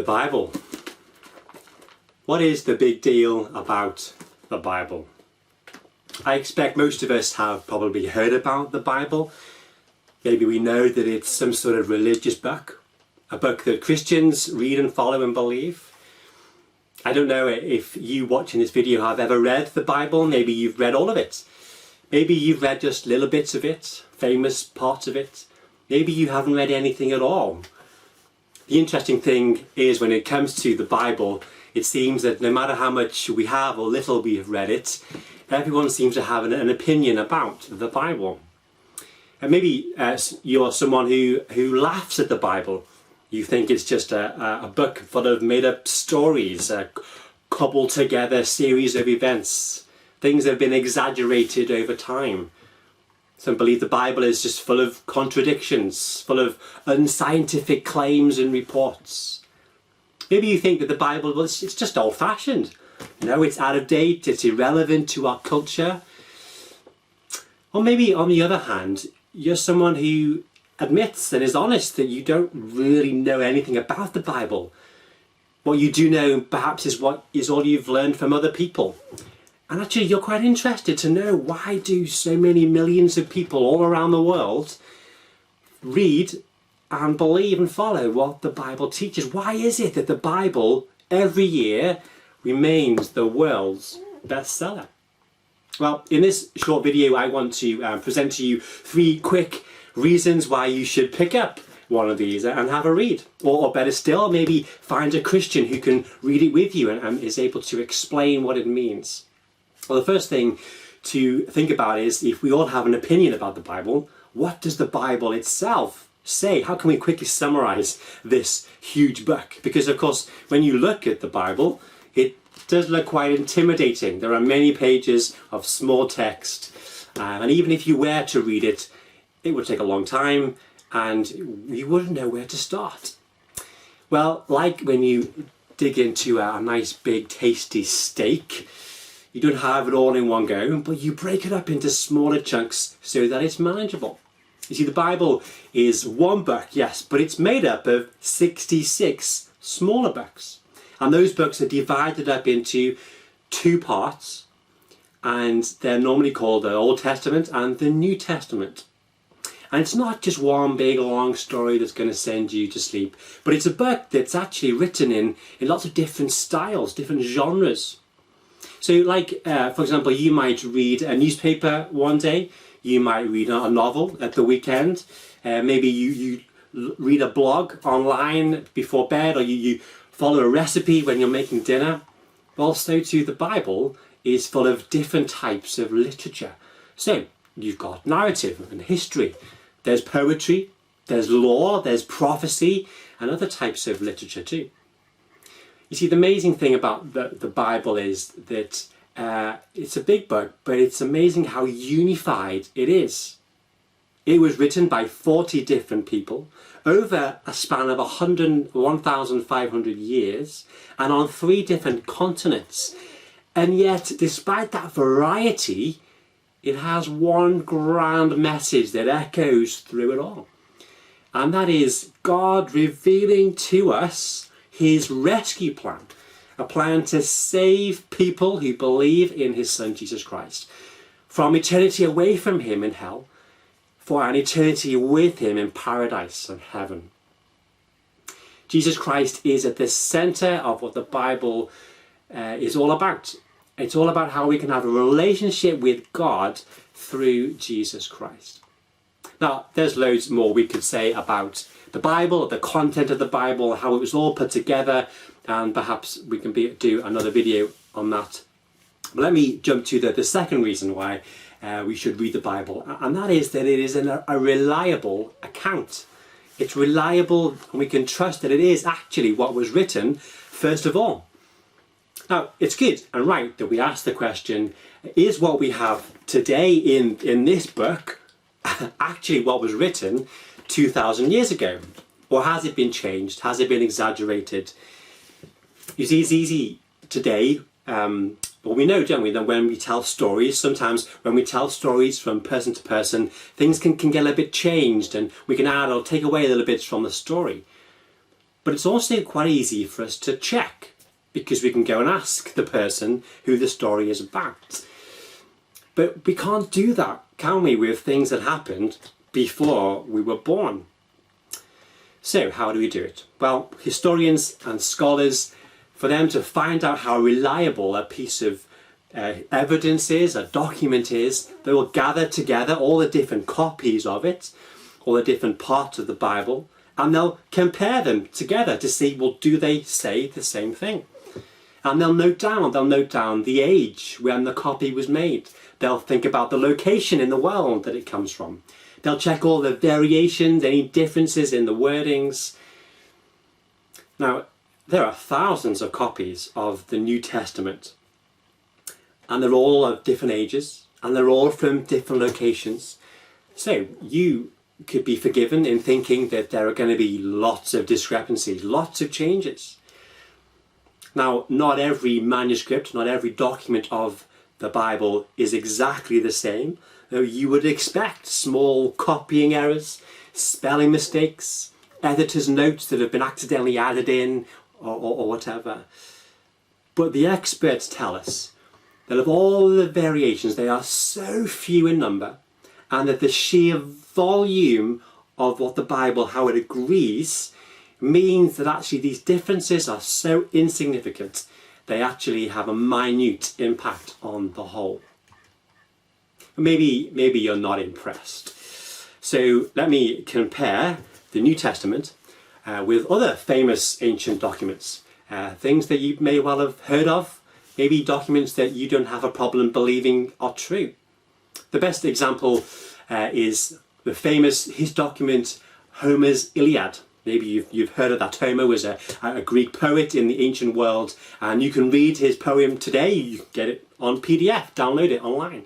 Bible. What is the big deal about the Bible? I expect most of us have probably heard about the Bible. Maybe we know that it's some sort of religious book, a book that Christians read and follow and believe. I don't know if you watching this video have ever read the Bible. Maybe you've read all of it. Maybe you've read just little bits of it, famous parts of it. Maybe you haven't read anything at all. The interesting thing is, when it comes to the Bible, it seems that no matter how much we have or little we have read it, everyone seems to have an opinion about the Bible. And maybe you're someone who laughs at the Bible. You think it's just a book full of made-up stories, a cobbled together series of events, things that have been exaggerated over time. Some believe the Bible is just full of contradictions, full of unscientific claims and reports. Maybe you think that the Bible, well, it's just old-fashioned. No, it's out of date, it's irrelevant to our culture. Or maybe, on the other hand, you're someone who admits and is honest that you don't really know anything about the Bible. What you do know perhaps is what is all you've learned from other people. And actually you're quite interested to know, why do so many millions of people all around the world read and believe and follow what the Bible teaches? Why is it that the Bible every year remains the world's bestseller? Well, in this short video I want to present to you 3 quick reasons why you should pick up one of these and have a read. Or better still, maybe find a Christian who can read it with you and is able to explain what it means. Well, the first thing to think about is, if we all have an opinion about the Bible, what does the Bible itself say? How can we quickly summarize this huge book? Because of course, when you look at the Bible, it does look quite intimidating. There are many pages of small text, and even if you were to read it, it would take a long time and you wouldn't know where to start. Well, like when you dig into a nice big tasty steak, you don't have it all in one go, but you break it up into smaller chunks so that it's manageable. You see, the Bible is one book, yes, but it's made up of 66 smaller books. And those books are divided up into 2 parts, and they're normally called the Old Testament and the New Testament. And it's not just one big long story that's going to send you to sleep, but it's a book that's actually written in lots of different styles, different genres. So like, for example, you might read a newspaper one day, you might read a novel at the weekend, maybe you read a blog online before bed, or you follow a recipe when you're making dinner. Well, so too the Bible is full of different types of literature. So you've got narrative and history, there's poetry, there's law, there's prophecy, and other types of literature too. You see, the amazing thing about the Bible is that it's a big book, but it's amazing how unified it is. It was written by 40 different people over a span of 1,500 years and on 3 different continents. And yet, despite that variety, it has one grand message that echoes through it all. And that is God revealing to us His rescue plan, a plan to save people who believe in His Son Jesus Christ from eternity away from Him in hell, for an eternity with Him in paradise and heaven. Jesus Christ is at the center of what the Bible is all about. It's all about how we can have a relationship with God through Jesus Christ. Now, there's loads more we could say about the Bible, the content of the Bible, how it was all put together, and perhaps we can do another video on that. But let me jump to the second reason why we should read the Bible, and that is that it is a reliable account. It's reliable, and we can trust that it is actually what was written first of all. Now, it's good and right that we ask the question, is what we have today in this book actually what was written 2,000 years ago? Or has it been changed? Has it been exaggerated? You see, it's easy today, but we know, don't we, that when we tell stories, sometimes when we tell stories from person to person, things can get a bit changed, and we can add or take away a little bit from the story. But it's also quite easy for us to check, because we can go and ask the person who the story is about. But we can't do that, can we, with things that happened before we were born? So how do we do it? Well, historians and scholars, for them to find out how reliable a piece of evidence is, a document is, they will gather together all the different copies of it, all the different parts of the Bible, and they'll compare them together to see, well, do they say the same thing? And they'll note down the age when the copy was made. They'll think about the location in the world that it comes from. They'll check all the variations, any differences in the wordings. Now, there are thousands of copies of the New Testament, and they're all of different ages, and they're all from different locations. So you could be forgiven in thinking that there are going to be lots of discrepancies, lots of changes. Now, not every manuscript, not every document of the Bible is exactly the same. You would expect small copying errors, spelling mistakes, editor's notes that have been accidentally added in, or whatever. But the experts tell us that of all the variations, they are so few in number, and that the sheer volume of what the Bible, how it agrees, means that actually these differences are so insignificant, they actually have a minute impact on the whole. Maybe you're not impressed. So let me compare the New Testament with other famous ancient documents, things that you may well have heard of, maybe documents that you don't have a problem believing are true. The best example is the famous his document Homer's Iliad. Maybe you've heard of that. Homer was a Greek poet in the ancient world, and you can read his poem today. You can get it on PDF, download it online.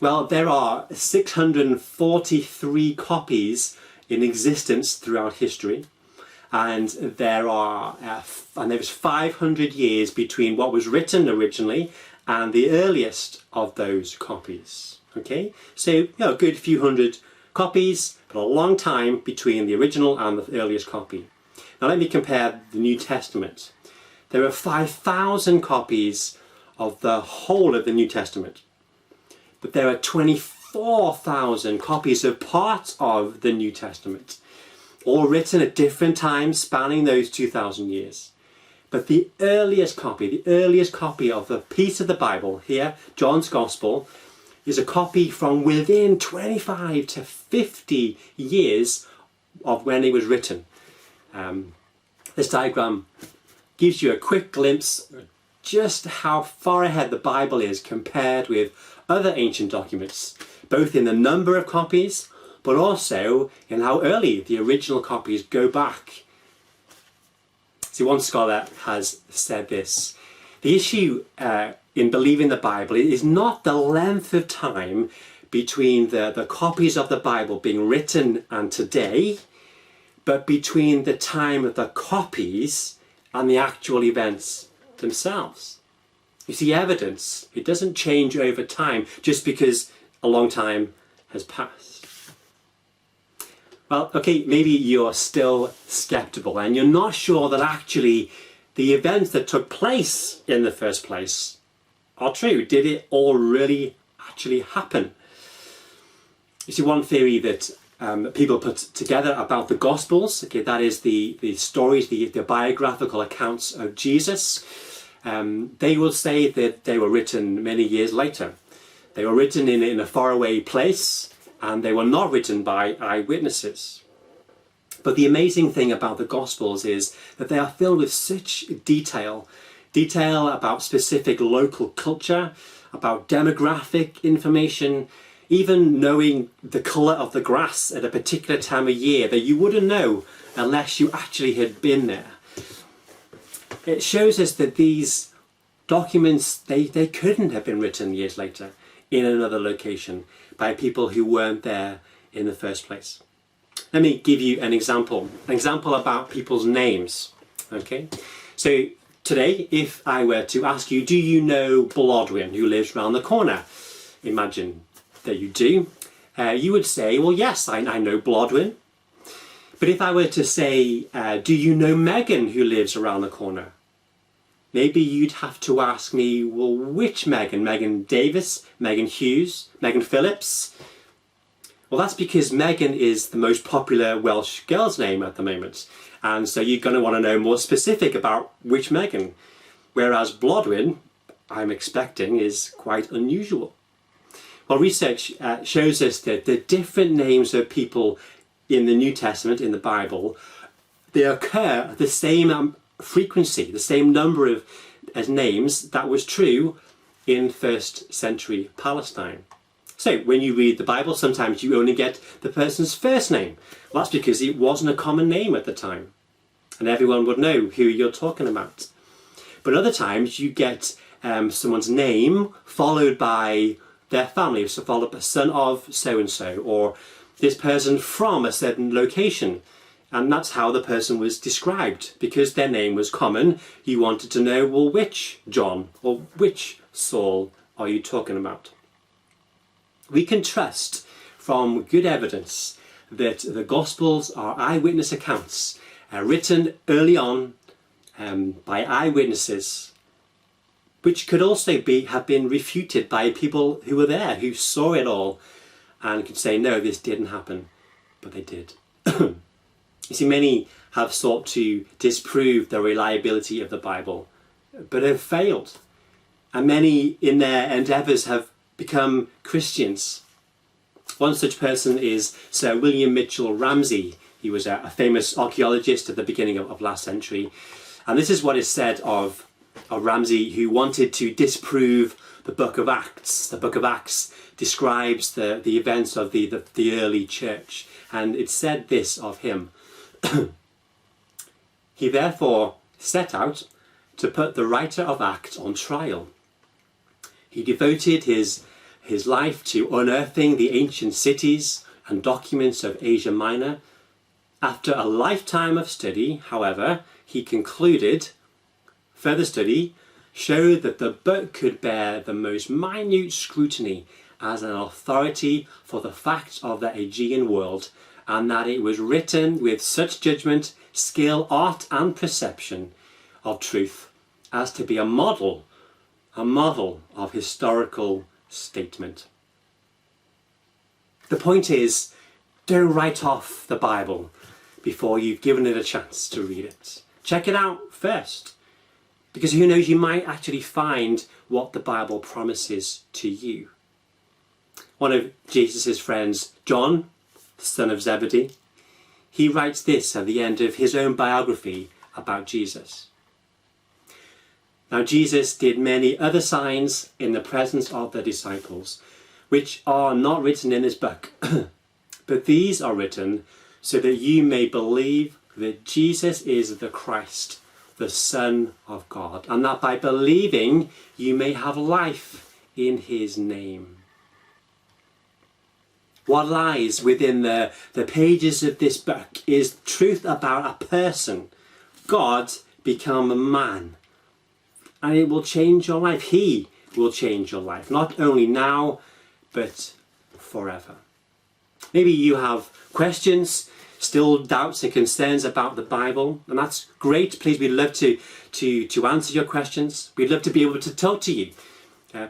Well, there are 643 copies in existence throughout history, and there was 500 years between what was written originally and the earliest of those copies. Okay, so a good few hundred copies, but a long time between the original and the earliest copy. Now let me compare the New Testament. There are 5,000 copies of the whole of the New Testament, but there are 24,000 copies of parts of the New Testament, all written at different times spanning those 2,000 years. But the earliest copy of the piece of the Bible here, John's Gospel, is a copy from within 25 to 50 years of when it was written. This diagram gives you a quick glimpse of just how far ahead the Bible is compared with other ancient documents, both in the number of copies, but also in how early the original copies go back. See, one scholar has said this: the issue in believing the Bible is not the length of time between the copies of the Bible being written and today, but between the time of the copies and the actual events themselves. You see, evidence, it doesn't change over time just because a long time has passed. Well, okay, maybe you're still skeptical and you're not sure that actually the events that took place in the first place are true. Did it all really actually happen? You see, one theory that people put together about the Gospels, okay, that is the stories, the biographical accounts of Jesus, they will say that they were written many years later. They were written in a faraway place, and they were not written by eyewitnesses. But the amazing thing about the Gospels is that they are filled with such detail about specific local culture, about demographic information, even knowing the colour of the grass at a particular time of year that you wouldn't know unless you actually had been there. It shows us that these documents, they couldn't have been written years later in another location by people who weren't there in the first place. Let me give you an example about people's names. Okay, so today, if I were to ask you, do you know Blodwyn, who lives round the corner? Imagine that you do. You would say, well, yes, I know Blodwyn. But if I were to say, do you know Megan who lives around the corner? Maybe you'd have to ask me, well, which Megan? Megan Davis, Megan Hughes, Megan Phillips? Well, that's because Megan is the most popular Welsh girl's name at the moment. And so you're going to want to know more specific about which Megan. Whereas Blodwyn, I'm expecting, is quite unusual. Well, research shows us that the different names of people in the New Testament, in the Bible, they occur at the same frequency, the same number of names that was true in first century Palestine. So when you read the Bible, sometimes you only get the person's first name. Well, that's because it wasn't a common name at the time, and everyone would know who you're talking about. But other times you get someone's name followed by their family, so followed by son of so-and-so, or this person from a certain location. And that's how the person was described. Because their name was common, you wanted to know, well, which John or which Saul are you talking about? We can trust from good evidence that the Gospels are eyewitness accounts written early on by eyewitnesses, which could also have been refuted by people who were there, who saw it all and could say, no, this didn't happen, but they did. You see, many have sought to disprove the reliability of the Bible, but have failed. And many in their endeavours have become Christians. One such person is Sir William Mitchell Ramsay. He was a famous archaeologist at the beginning of last century. And this is what is said of Ramsay, who wanted to disprove the Book of Acts. The Book of Acts describes the events of the early church. And it said this of him: he therefore set out to put the writer of Acts on trial. He devoted his life to unearthing the ancient cities and documents of Asia Minor. After a lifetime of study, however, he concluded, further study showed that the book could bear the most minute scrutiny as an authority for the facts of the Aegean world, and that it was written with such judgment, skill, art and perception of truth as to be a model of historical statement. The point is, don't write off the Bible before you've given it a chance to read it. Check it out first, because who knows, you might actually find what the Bible promises to you. One of Jesus' friends, John, the son of Zebedee, he writes this at the end of his own biography about Jesus. Now Jesus did many other signs in the presence of the disciples, which are not written in this book, but these are written so that you may believe that Jesus is the Christ, the Son of God, and that by believing you may have life in his name. What lies within the pages of this book is truth about a person, God become a man. And it will change your life. He will change your life, not only now, but forever. Maybe you have questions, still doubts and concerns about the Bible, and that's great. Please, we'd love to answer your questions. We'd love to be able to talk to you.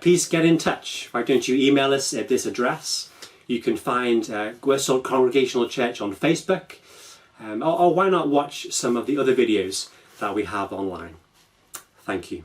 Please get in touch. Why don't you email us at this address? You can find Gwersyllt Congregational Church on Facebook, or why not watch some of the other videos that we have online. Thank you.